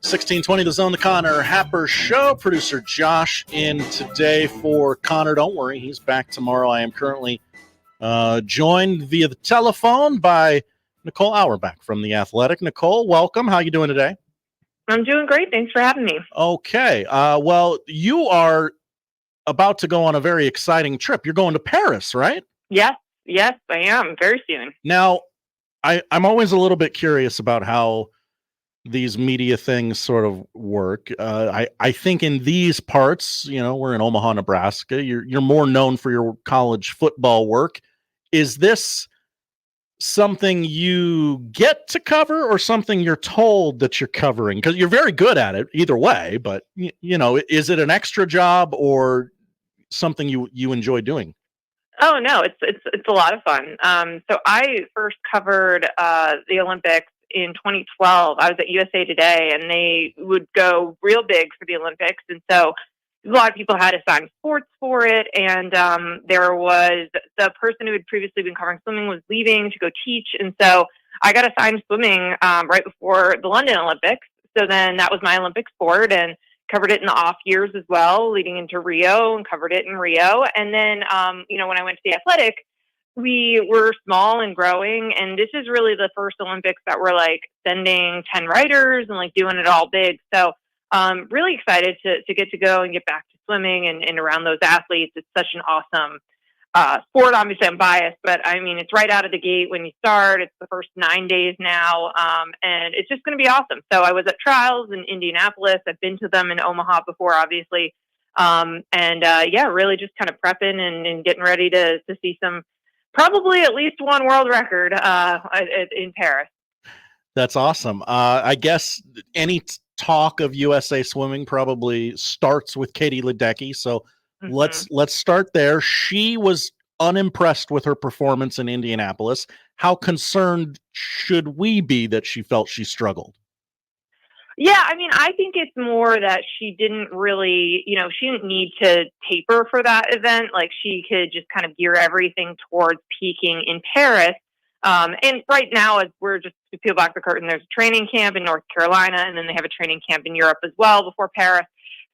1620 The Zone, the Connor Happer Show. Producer Josh in today for Connor. Don't worry, he's back tomorrow. I am currently joined via the telephone by Nicole Auerbach from The Athletic. Nicole, welcome. How you doing today? I'm doing great. Thanks for having me. Okay. Well, you are about to go on a very exciting trip. You're going to Paris, right? Yes, I am. Very soon. Now, I'm always a little bit curious about how these media things sort of work. I think in these parts, we're in Omaha, Nebraska. You're more known for your college football work. Is this something you get to cover or something you're told that you're covering? Because you're very good at it either way, but is it an extra job or something you enjoy doing? Oh no, it's a lot of fun. So I first covered the Olympics in 2012. I was at USA Today, and they would go real big for the Olympics, and so a lot of people had assigned sports for it. And there was the person who had previously been covering swimming was leaving to go teach, and so I got assigned swimming right before the London Olympics. So then that was my Olympic sport, and covered it in the off years as well, leading into Rio, and covered it in Rio. And then, when I went to the Athletic, we were small and growing. And this is really the first Olympics that we're like sending 10 writers and like doing it all big. So really excited to get to go and get back to swimming and around those athletes. It's such an awesome sport. Obviously I'm biased, but I mean, it's right out of the gate when you start. It's the first 9 days now. And it's just going to be awesome. So I was at trials in Indianapolis. I've been to them in Omaha before, obviously. Really just kind of prepping and getting ready to see some, probably at least one world record in Paris. That's awesome. I guess any talk of USA Swimming probably starts with Katie Ledecky. So let's start there. She was unimpressed with her performance in Indianapolis. How concerned should we be that she felt she struggled? Yeah, I mean, I think it's more that she didn't really, she didn't need to taper for that event. Like she could just kind of gear everything towards peaking in Paris. And right now, as we're just to peel back the curtain, there's a training camp in North Carolina, and then they have a training camp in Europe as well before Paris.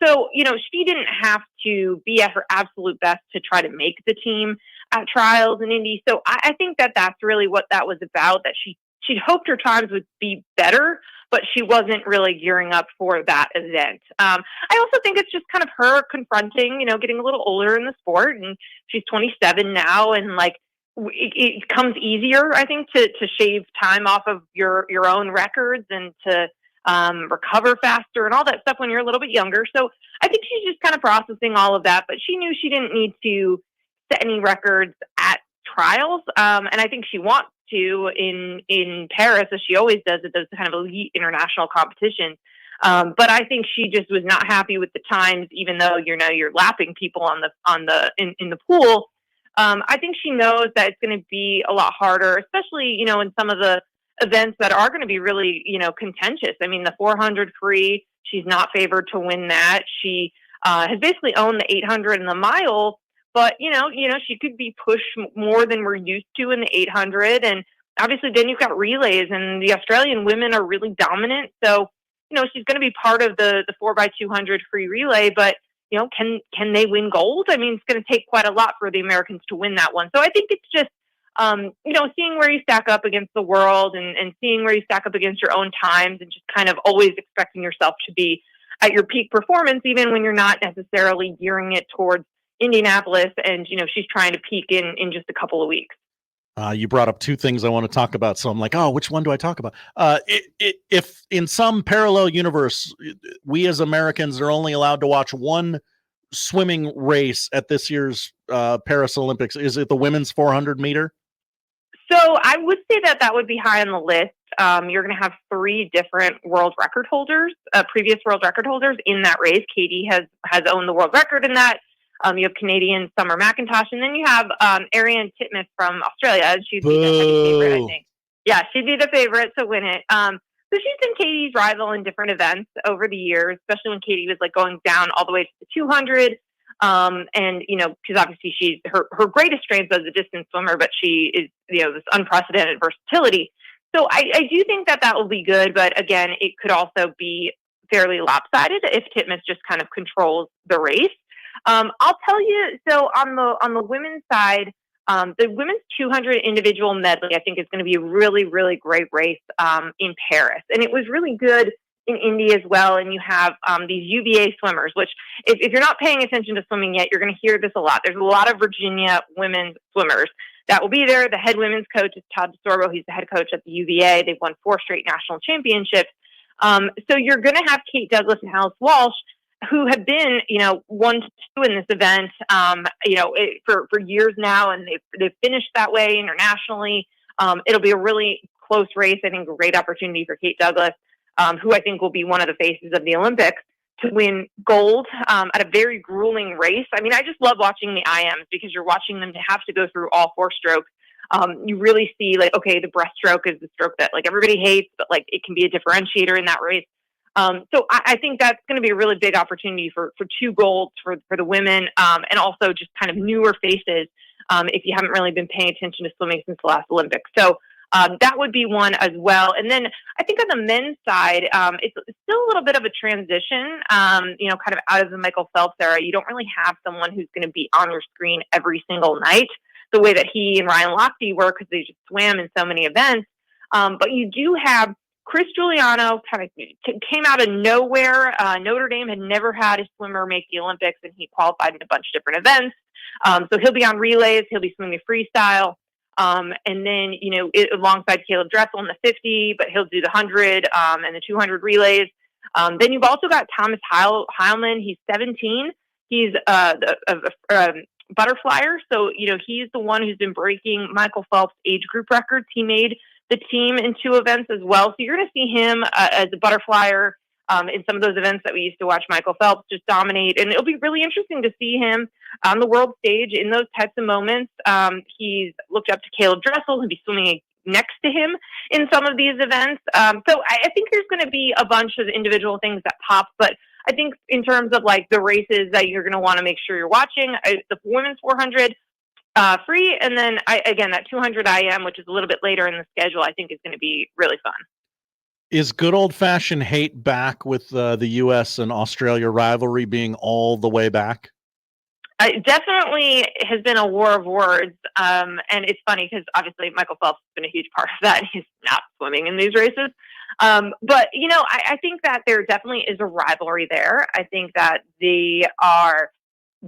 So, she didn't have to be at her absolute best to try to make the team at trials in Indy. So I think that that's really what that was about, that she'd hoped her times would be better, but she wasn't really gearing up for that event. I also think it's just kind of her confronting, getting a little older in the sport, and she's 27 now, and like it comes easier, I think, to shave time off of your own records and to recover faster and all that stuff when you're a little bit younger. So I think she's just kind of processing all of that, but she knew she didn't need to set any records at trials. And I think she wants to in Paris, as she always does at those kind of elite international competitions. But I think she just was not happy with the times, even though you're lapping people in the pool. I think she knows that it's going to be a lot harder, especially in some of the events that are going to be really contentious. I mean, the 400 free, she's not favored to win that. She has basically owned the 800 and the mile. But, she could be pushed more than we're used to in the 800. And obviously then you've got relays, and the Australian women are really dominant. So, she's going to be part of the 4x200 free relay. But, can they win gold? I mean, it's going to take quite a lot for the Americans to win that one. So I think it's just, seeing where you stack up against the world and seeing where you stack up against your own times, and just kind of always expecting yourself to be at your peak performance, even when you're not necessarily gearing it towards Indianapolis, and she's trying to peak in just a couple of weeks. You brought up two things I want to talk about, so I'm like, which one do I talk about? If in some parallel universe, we as Americans are only allowed to watch one swimming race at this year's Paris Olympics, is it the women's 400 meter? So I would say that would be high on the list. You're going to have 3 different world record holders, previous world record holders in that race. Katie has owned the world record in that. You have Canadian Summer McIntosh, and then you have Ariane Titmuss from Australia. She'd be the heavy favorite, I think. Yeah, she'd be the favorite to win it. So she's been Katie's rival in different events over the years, especially when Katie was like going down all the way to the 200. Because obviously she's her greatest strength as a distance swimmer, but she is this unprecedented versatility. So I do think that will be good, but again, it could also be fairly lopsided if Titmus just kind of controls the race. I'll tell you, so on the women's side, the women's 200 individual medley, I think, is going to be a really, really great race in Paris. And it was really good in Indy as well. And you have these UVA swimmers, which if you're not paying attention to swimming yet, you're going to hear this a lot. There's a lot of Virginia women's swimmers that will be there. The head women's coach is Todd DeSorbo. He's the head coach at the UVA. They've won 4 straight national championships. So you're going to have Kate Douglas and Alice Walsh, who have been, 1 to 2 in this event, for years now, and they've finished that way internationally. It'll be a really close race. I think a great opportunity for Kate Douglas, who I think will be one of the faces of the Olympics, to win gold at a very grueling race. I mean, I just love watching the IMs because you're watching them to have to go through all 4 strokes. You really see, like, okay, the breaststroke is the stroke that, like, everybody hates, but, like, it can be a differentiator in that race. So I think that's going to be a really big opportunity for 2 golds for the women, and also just kind of newer faces if you haven't really been paying attention to swimming since the last Olympics. So that would be one as well. And then I think on the men's side, it's still a little bit of a transition, kind of out of the Michael Phelps era. You don't really have someone who's going to be on your screen every single night the way that he and Ryan Lochte were, because they just swam in so many events. But you do have Chris Giuliano, kind of came out of nowhere. Notre Dame had never had a swimmer make the Olympics, and he qualified in a bunch of different events. So he'll be on relays. He'll be swimming freestyle. And then, alongside Caleb Dressel in the 50, but he'll do the 100 and the 200 relays. Then you've also got Thomas Heilman. He's 17. He's a butterflyer. So, he's the one who's been breaking Michael Phelps' age group records. He made the team in 2 events as well. So you're going to see him as a butterflyer in some of those events that we used to watch Michael Phelps just dominate. And it'll be really interesting to see him on the world stage in those types of moments. He's looked up to Caleb Dressel, who'll be swimming next to him in some of these events. So I think there's going to be a bunch of individual things that pop, but I think in terms of, like, the races that you're going to want to make sure you're watching, the women's 400 free, and then that 200 IM, which is a little bit later in the schedule, I think is going to be really fun. Is good old-fashioned hate back with the U.S. and Australia rivalry being all the way back? It definitely has been a war of words, and it's funny because obviously Michael Phelps has been a huge part of that, and he's not swimming in these races. But, I think that there definitely is a rivalry there. I think that they are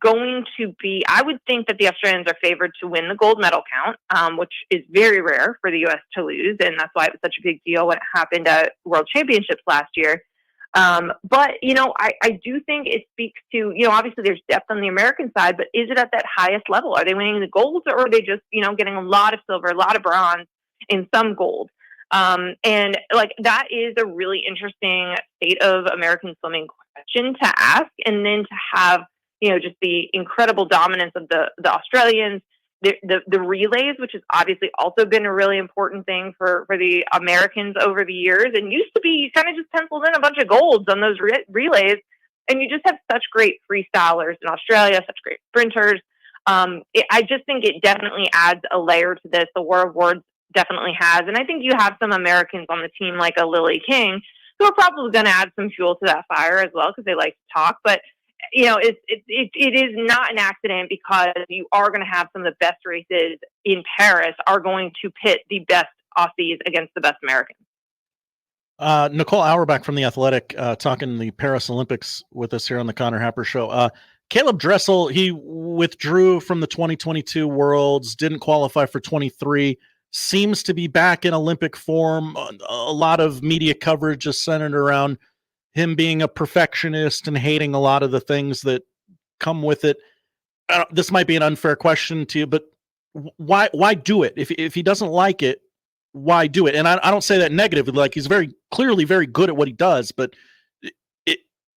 going to be, I would think that the Australians are favored to win the gold medal count, which is very rare for the U.S. to lose, and that's why it was such a big deal when it happened at World Championships last year. But, I do think it speaks to, obviously there's depth on the American side, but is it at that highest level? Are they winning the golds, or are they just, getting a lot of silver, a lot of bronze, and some gold? And, like, that is a really interesting state of American swimming question to ask, and then to have, just the incredible dominance of the Australians, the relays, which has obviously also been a really important thing for the Americans over the years, and used to be you kind of just penciled in a bunch of golds on those relays, and you just have such great freestylers in Australia, such great sprinters. I just think it definitely adds a layer to this. The War of Words definitely has, and I think you have some Americans on the team like a Lily King who are probably going to add some fuel to that fire as well, because they like to talk, but it is not an accident, because you are going to have some of the best races in Paris are going to pit the best Aussies against the best Americans. Nicole Auerbach from The Athletic talking the Paris Olympics with us here on the Connor Happer Show. Caleb Dressel, he withdrew from the 2022 Worlds, didn't qualify for 23, seems to be back in Olympic form. A lot of media coverage is centered around him being a perfectionist and hating a lot of the things that come with it. This might be an unfair question to you, but why do it? If he doesn't like it, why do it? And I don't say that negatively. Like, he's very clearly very good at what he does, but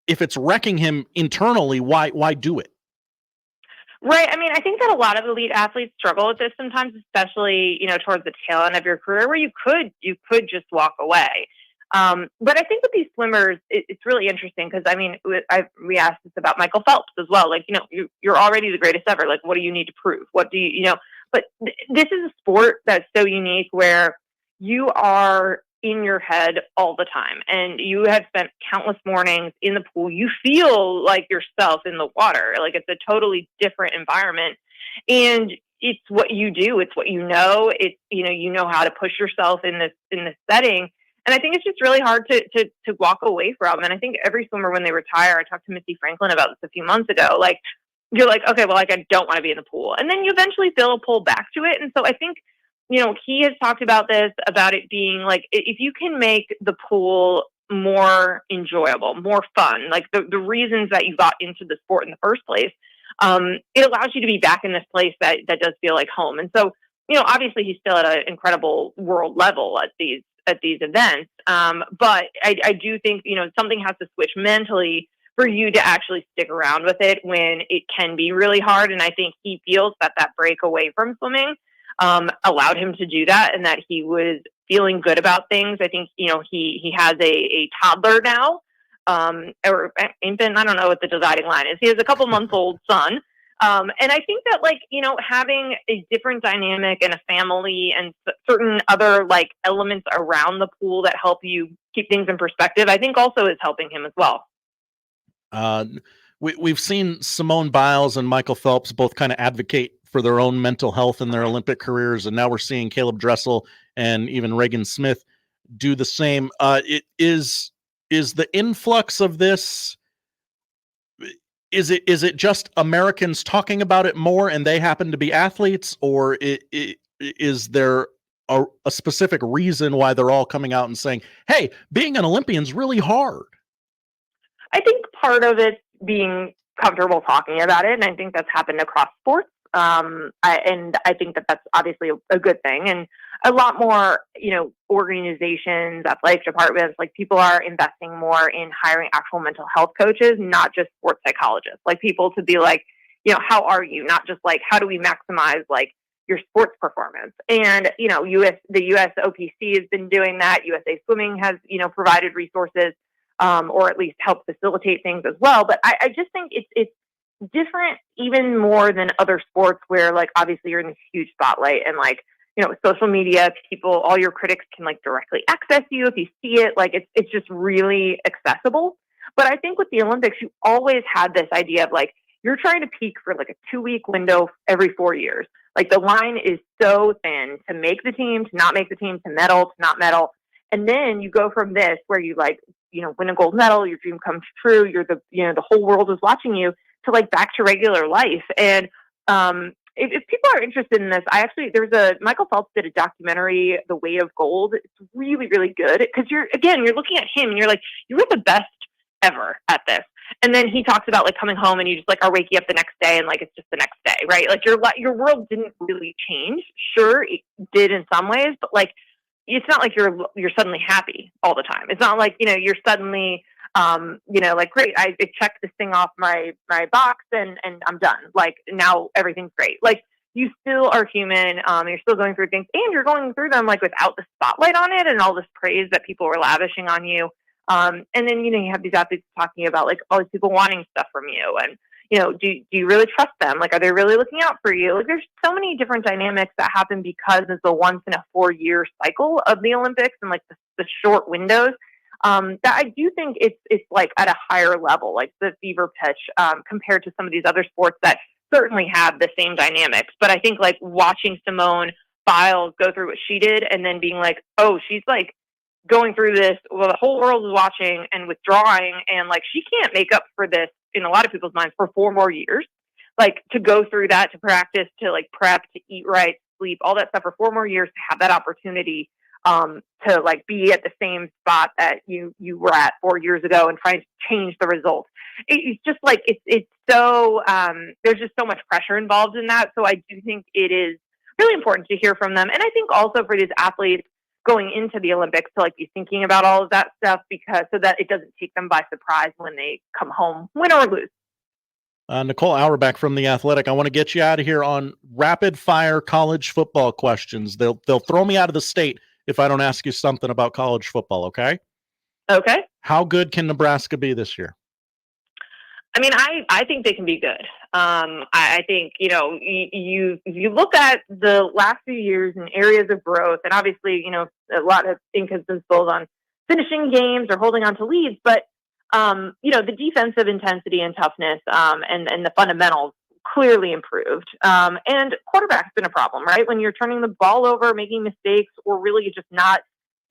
if it's wrecking him internally, why do it? Right. I mean, I think that a lot of elite athletes struggle with this sometimes, especially, towards the tail end of your career, where you could just walk away. But I think with these swimmers, it's really interesting, because, I mean, we asked this about Michael Phelps as well. Like, you're already the greatest ever. Like, what do you need to prove? What do you, But this is a sport that's so unique, where you are in your head all the time, and you have spent countless mornings in the pool. You feel like yourself in the water. Like, it's a totally different environment, and it's what you do. It's what you know. It's, you know how to push yourself in this setting. And I think it's just really hard to walk away from. And I think every swimmer, when they retire, I talked to Missy Franklin about this a few months ago, like, you're like, okay, well, like, I don't want to be in the pool. And then you eventually feel a pull back to it. And so I think, he has talked about this, about it being like, if you can make the pool more enjoyable, more fun, like the reasons that you got into the sport in the first place, it allows you to be back in this place that does feel like home. And so, obviously he's still at an incredible world level at these events. But I do think, something has to switch mentally for you to actually stick around with it when it can be really hard. And I think he feels that break away from swimming allowed him to do that, and that he was feeling good about things. I think, he has a toddler now, or infant, I don't know what the dividing line is. He has a couple months old son. And I think that, like, having a different dynamic and a family and certain other, like, elements around the pool that help you keep things in perspective, I think also is helping him as well. We've seen Simone Biles and Michael Phelps both kind of advocate for their own mental health in their Olympic careers, and now we're seeing Caleb Dressel and even Regan Smith do the same. It is the influx of this. Is it just Americans talking about it more, and they happen to be athletes, or is there a specific reason why they're all coming out and saying, "Hey, being an Olympian's really hard"? I think part of it being comfortable talking about it, and I think that's happened across sports. I think that that's obviously a good thing, and a lot more, organizations, athletic departments, like, people are investing more in hiring actual mental health coaches, not just sports psychologists, like, people to be like, how are you? Not just like, how do we maximize, like, your sports performance? And, the US OPC has been doing that. USA Swimming has, provided resources, or at least help facilitate things as well. But I just think it's different, even more than other sports where, like, obviously you're in this huge spotlight, and, like, social media, people, all your critics can, like, directly access you if you see it. Like, it's just really accessible. But I think with the Olympics, you always had this idea of, like, you're trying to peak for, like, a 2-week window every 4 years. Like, the line is so thin to make the team, to not make the team, to medal, to not medal. And then you go from this, where you, like, win a gold medal, your dream comes true, you're the whole world is watching you, to, like, back to regular life. And if people are interested in this, Michael Phelps did a documentary, The Way of Gold. It's really, really good, because you're looking at him and you're like, you were the best ever at this. And then he talks about, like, coming home and you just, like, are waking up the next day and, like, it's just the next day, right? Like, your world didn't really change. Sure, it did in some ways, but, like, it's not like you're suddenly happy all the time. It's not like, you're suddenly, like, great, I checked this thing off my box and I'm done. Like, now everything's great. Like, you still are human. You're still going through things, and you're going through them, like, without the spotlight on it and all this praise that people were lavishing on you. And then, you have these athletes talking about, like, all these people wanting stuff from you. And, do you really trust them? Like, are they really looking out for you? Like, there's so many different dynamics that happen because it's a once in a 4-year cycle of the Olympics, and, like, the short windows. That I do think it's like at a higher level, like the fever pitch, compared to some of these other sports that certainly have the same dynamics. But I think, like, watching Simone Biles go through what she did, and then being like, oh, she's, like, going through this, well, the whole world is watching and withdrawing, and, like, she can't make up for this in a lot of people's minds for 4 more years. Like, to go through that, to practice, to, like, prep, to eat right, sleep, all that stuff for 4 more years, to have that opportunity to, like, be at the same spot that you were at 4 years ago and trying to change the results. It's just like, it's so, there's just so much pressure involved in that. So I do think it is really important to hear from them. And I think also for these athletes going into the Olympics to, like, be thinking about all of that stuff, because so that it doesn't take them by surprise when they come home, win or lose. Nicole Auerbach from The Athletic. I want to get you out of here on rapid fire college football questions. They'll throw me out of the state if I don't ask you something about college football. Okay. Okay. How good can Nebraska be this year? I mean, I think they can be good. I think, if you look at the last few years and areas of growth, and obviously, a lot of ink has been spilled on finishing games or holding on to leads, but, the defensive intensity and toughness, and the fundamentals clearly improved. And quarterback's been a problem, right? When you're turning the ball over, making mistakes, or really just not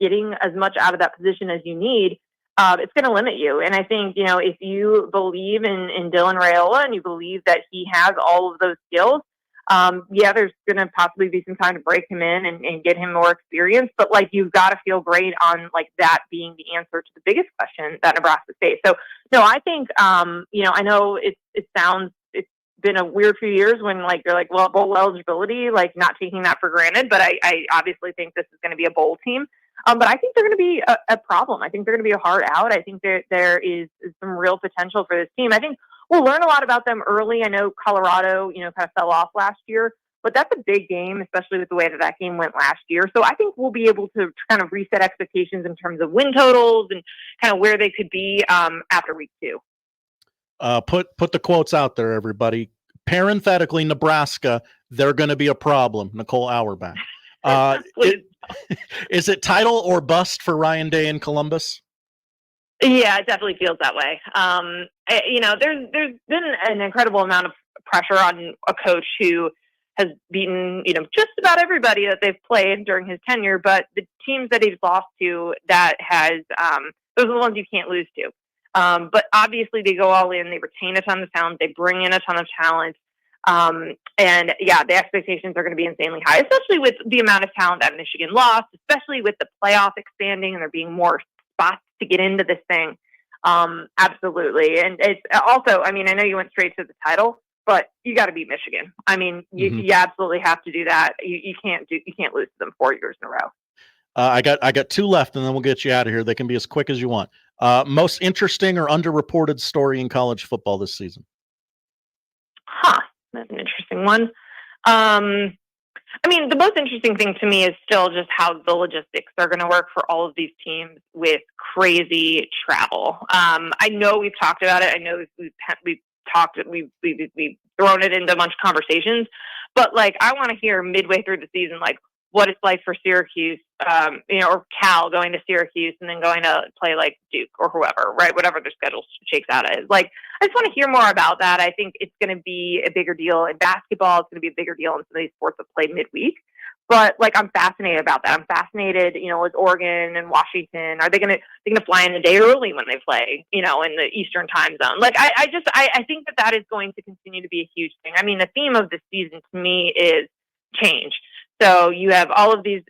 getting as much out of that position as you need, it's going to limit you. And I think, if you believe in Dylan Raiola and you believe that he has all of those skills, there's going to possibly be some time to break him in and get him more experience. But you've got to feel great on that being the answer to the biggest question that Nebraska faced. So no, I think, I know it's been a weird few years when you're well, bowl eligibility, not taking that for granted. But I obviously think this is going to be a bowl team. But I think they're going to be a problem. I think they're going to be a hard out. I think there is some real potential for this team. I think we'll learn a lot about them early. I know Colorado, kind of fell off last year, but that's a big game, especially with the way that game went last year. So I think we'll be able to kind of reset expectations in terms of win totals and kind of where they could be after week 2. Put the quotes out there, everybody. Parenthetically, Nebraska, they're going to be a problem. Nicole Auerbach. Is it title or bust for Ryan Day in Columbus? Yeah, it definitely feels that way. There's been an incredible amount of pressure on a coach who has beaten, just about everybody that they've played during his tenure. But the teams that he's lost to, those are the ones you can't lose to. But obviously they go all in. They retain a ton of talent. They bring in a ton of talent. And the expectations are going to be insanely high, especially with the amount of talent that Michigan lost, especially with the playoff expanding and there being more spots to get into this thing. Absolutely. And it's also, I know you went straight to the title, but you got to beat Michigan. You absolutely have to do that. You can't lose to them 4 years in a row. I got 2 left and then we'll get you out of here. They can be as quick as you want. Most interesting or underreported story in college football this season? That's an interesting one. The most interesting thing to me is still just how the logistics are going to work for all of these teams with crazy travel. I know we've talked about it. I know we've thrown it into a bunch of conversations, but I want to hear midway through the season, what it's like for Syracuse, or Cal going to Syracuse and then going to play Duke or whoever, right? Whatever their schedule shakes out as. I just want to hear more about that. I think it's going to be a bigger deal in basketball. It's going to be a bigger deal in some of these sports that play midweek. But I'm fascinated about that. I'm fascinated, with Oregon and Washington. Are they going to fly in a day early when they play, in the Eastern time zone? I think that is going to continue to be a huge thing. The theme of this season to me is change. So you have all of these,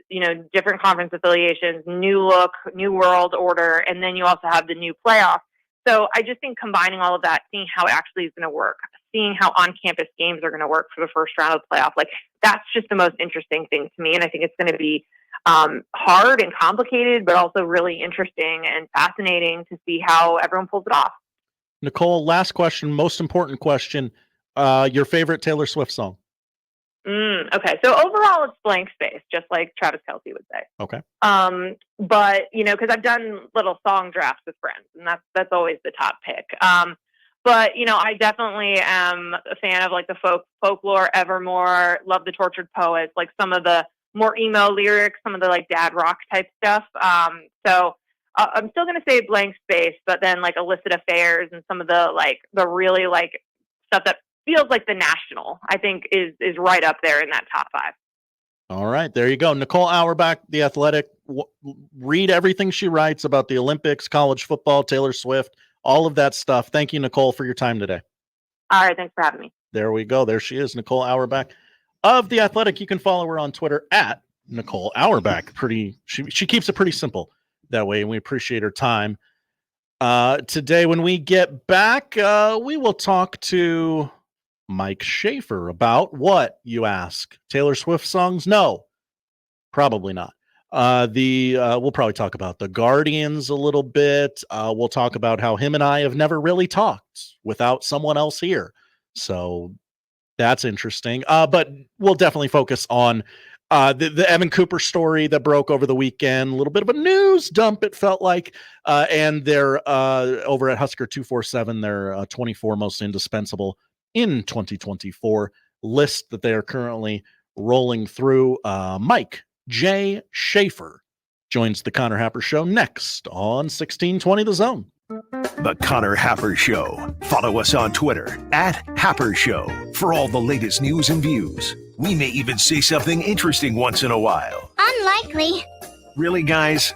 different conference affiliations, new look, new world order, and then you also have the new playoff. So I just think combining all of that, seeing how it actually is going to work, seeing how on-campus games are going to work for the first round of the playoff, that's just the most interesting thing to me. And I think it's going to be hard and complicated, but also really interesting and fascinating to see how everyone pulls it off. Nicole, last question, most important question. Your favorite Taylor Swift song? Okay. So overall it's Blank Space, just like Travis Kelce would say. Okay. But because I've done little song drafts with friends and that's always the top pick. But I definitely am a fan of the folklore, Evermore, love the Tortured Poets, some of the more emo lyrics, some of the dad rock type stuff. So I'm still going to say Blank Space, but then Illicit Affairs and some of the really stuff that feels like the National, I think is right up there in that top 5. All right, there you go. Nicole Auerbach, The Athletic. Read everything she writes about the Olympics, college football, Taylor Swift, all of that stuff. Thank you, Nicole, for your time today. All right, thanks for having me. There we go. There she is, Nicole Auerbach of The Athletic. You can follow her on Twitter at Nicole Auerbach. She keeps it pretty simple that way, and we appreciate her time. Today, when we get back, we will talk to Mike Schaefer about what, you ask? Taylor Swift songs? No, probably not. We'll probably talk about the Guardians a little bit. We'll talk about how him and I have never really talked without someone else here. So that's interesting. But we'll definitely focus on The Evan Cooper story that broke over the weekend, a little bit of a news dump, it felt like. And they're over at Husker 247, their 24 most indispensable in 2024 list that they are currently rolling through. Mike J. Schaefer joins the Connor Happer Show next on 1620 The Zone. The Connor Happer Show. Follow us on Twitter @Happer Show for all the latest news and views. We may even say something interesting once in a while. Unlikely. Really, guys?